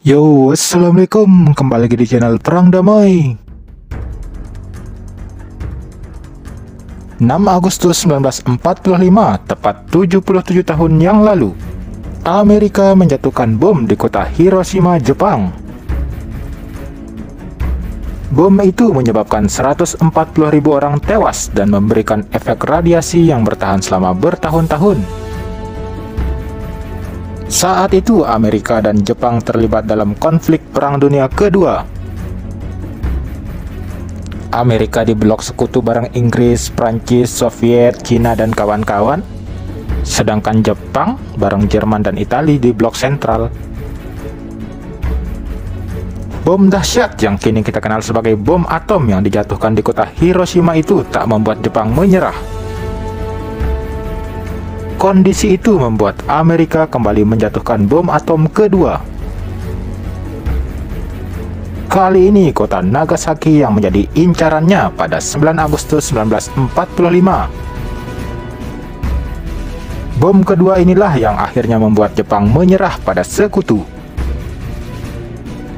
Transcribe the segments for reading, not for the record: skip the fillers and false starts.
Yo, assalamualaikum. Kembali lagi di channel Perang Damai. 6 Agustus 1945, tepat 77 tahun yang lalu, Amerika menjatuhkan bom di kota Hiroshima, Jepang. Bom itu menyebabkan 140.000 orang tewas dan memberikan efek radiasi yang bertahan selama bertahun-tahun. Saat itu Amerika dan Jepang terlibat dalam konflik Perang Dunia Kedua. Amerika di blok sekutu bareng Inggris, Prancis, Soviet, Cina, dan kawan-kawan. Sedangkan Jepang bareng Jerman dan Italia di blok sentral. Bom dahsyat yang kini kita kenal sebagai bom atom yang dijatuhkan di kota Hiroshima itu tak membuat Jepang menyerah. Kondisi itu membuat Amerika kembali menjatuhkan bom atom kedua. Kali ini kota Nagasaki yang menjadi incarannya pada 9 Agustus 1945. Bom kedua inilah yang akhirnya membuat Jepang menyerah pada sekutu.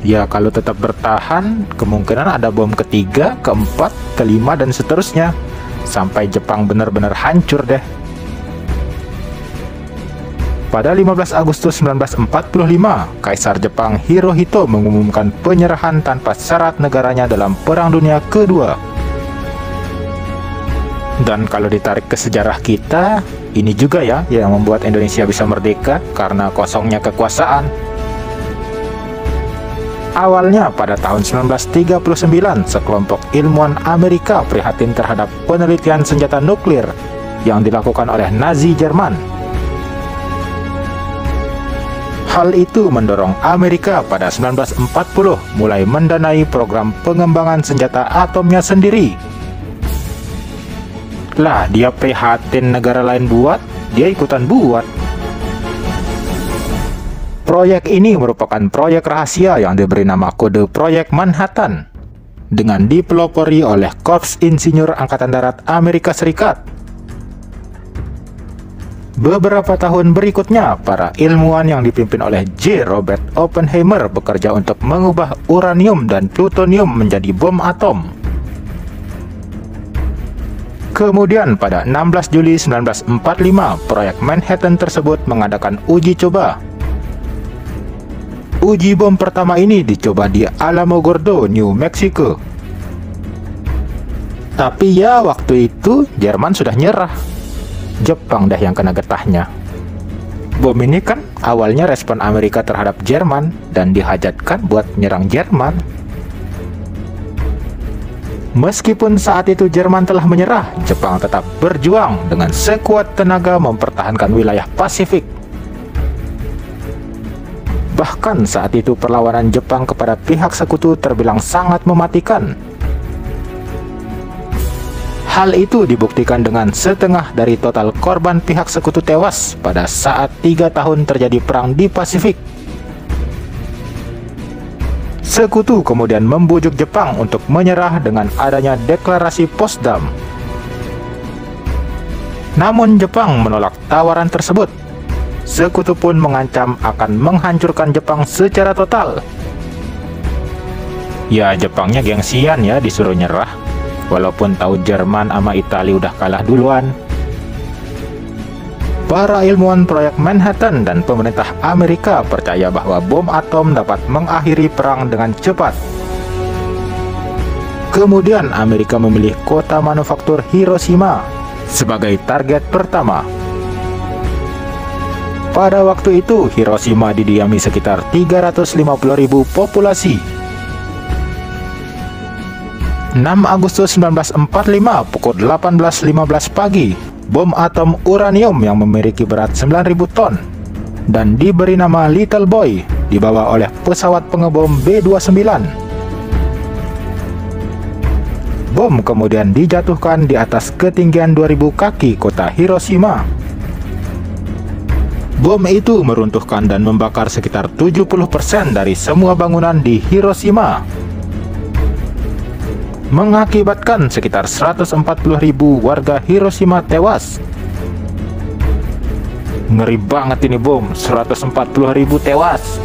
Ya, kalau tetap bertahan, kemungkinan ada bom ketiga, keempat, kelima, dan seterusnya, sampai Jepang benar-benar hancur deh. Pada 15 Agustus 1945, Kaisar Jepang Hirohito mengumumkan penyerahan tanpa syarat negaranya dalam Perang Dunia Kedua. Dan kalau ditarik ke sejarah kita, ini juga ya yang membuat Indonesia bisa merdeka karena kosongnya kekuasaan. Awalnya pada tahun 1939, sekelompok ilmuwan Amerika prihatin terhadap penelitian senjata nuklir yang dilakukan oleh Nazi Jerman. Hal itu mendorong Amerika pada 1940 mulai mendanai program pengembangan senjata atomnya sendiri. Lah, dia prihatin negara lain buat, dia ikutan buat. Proyek ini merupakan proyek rahasia yang diberi nama kode Proyek Manhattan, dengan dipelopori oleh Korps Insinyur Angkatan Darat Amerika Serikat. Beberapa tahun berikutnya, para ilmuwan yang dipimpin oleh J. Robert Oppenheimer bekerja untuk mengubah uranium dan plutonium menjadi bom atom. Kemudian pada 16 Juli 1945, proyek Manhattan tersebut mengadakan uji coba. Uji bom pertama ini dicoba di Alamogordo, New Mexico. Tapi ya, waktu itu Jerman sudah nyerah. Jepang dah yang kena getahnya. Bom ini kan awalnya respon Amerika terhadap Jerman dan dihajatkan buat nyerang Jerman. Meskipun saat itu Jerman telah menyerah, Jepang tetap berjuang dengan sekuat tenaga mempertahankan wilayah Pasifik. Bahkan saat itu perlawanan Jepang kepada pihak sekutu terbilang sangat mematikan. Hal itu dibuktikan dengan setengah dari total korban pihak sekutu tewas pada saat 3 tahun terjadi perang di Pasifik. Sekutu kemudian membujuk Jepang untuk menyerah dengan adanya deklarasi Potsdam. Namun Jepang menolak tawaran tersebut. Sekutu pun mengancam akan menghancurkan Jepang secara total. Ya, Jepangnya gengsian ya disuruh nyerah, walaupun tahu Jerman sama Italia udah kalah duluan. Para ilmuwan proyek Manhattan dan pemerintah Amerika percaya bahwa bom atom dapat mengakhiri perang dengan cepat. Kemudian Amerika memilih kota manufaktur Hiroshima sebagai target pertama. Pada waktu itu, Hiroshima didiami sekitar 350.000 populasi. 6 Agustus 1945 pukul 18.15 pagi, bom atom uranium yang memiliki berat 9.000 ton dan diberi nama Little Boy dibawa oleh pesawat pengebom B-29. Bom kemudian dijatuhkan di atas ketinggian 2.000 kaki kota Hiroshima. Bom itu meruntuhkan dan membakar sekitar 70% dari semua bangunan di Hiroshima, mengakibatkan sekitar 140.000 warga Hiroshima tewas. Ngeri banget ini bom, 140.000 tewas.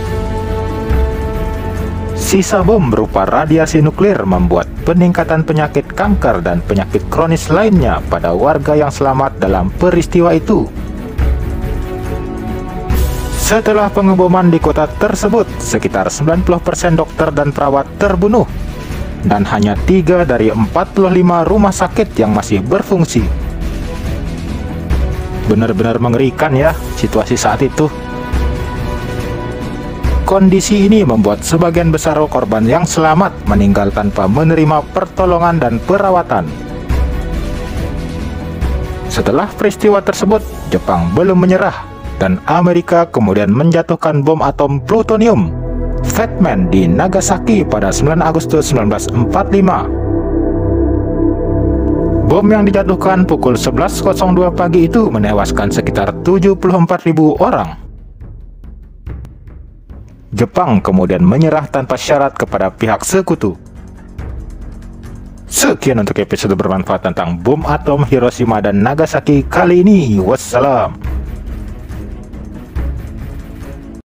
Sisa bom berupa radiasi nuklir membuat peningkatan penyakit kanker dan penyakit kronis lainnya pada warga yang selamat dalam peristiwa itu. Setelah pengeboman di kota tersebut, sekitar 90% dokter dan perawat terbunuh, dan hanya 3 dari 45 rumah sakit yang masih berfungsi. Benar-benar mengerikan ya situasi saat itu. Kondisi ini membuat sebagian besar korban yang selamat meninggal tanpa menerima pertolongan dan perawatan. Setelah peristiwa tersebut, Jepang belum menyerah, dan Amerika kemudian menjatuhkan bom atom plutonium Fat Man di Nagasaki pada 9 Agustus 1945. Bom yang dijatuhkan pukul 11.02 pagi itu menewaskan sekitar 74.000 orang. Jepang kemudian menyerah tanpa syarat kepada pihak sekutu. Sekian untuk episode bermanfaat tentang bom atom Hiroshima dan Nagasaki kali ini. Wassalam.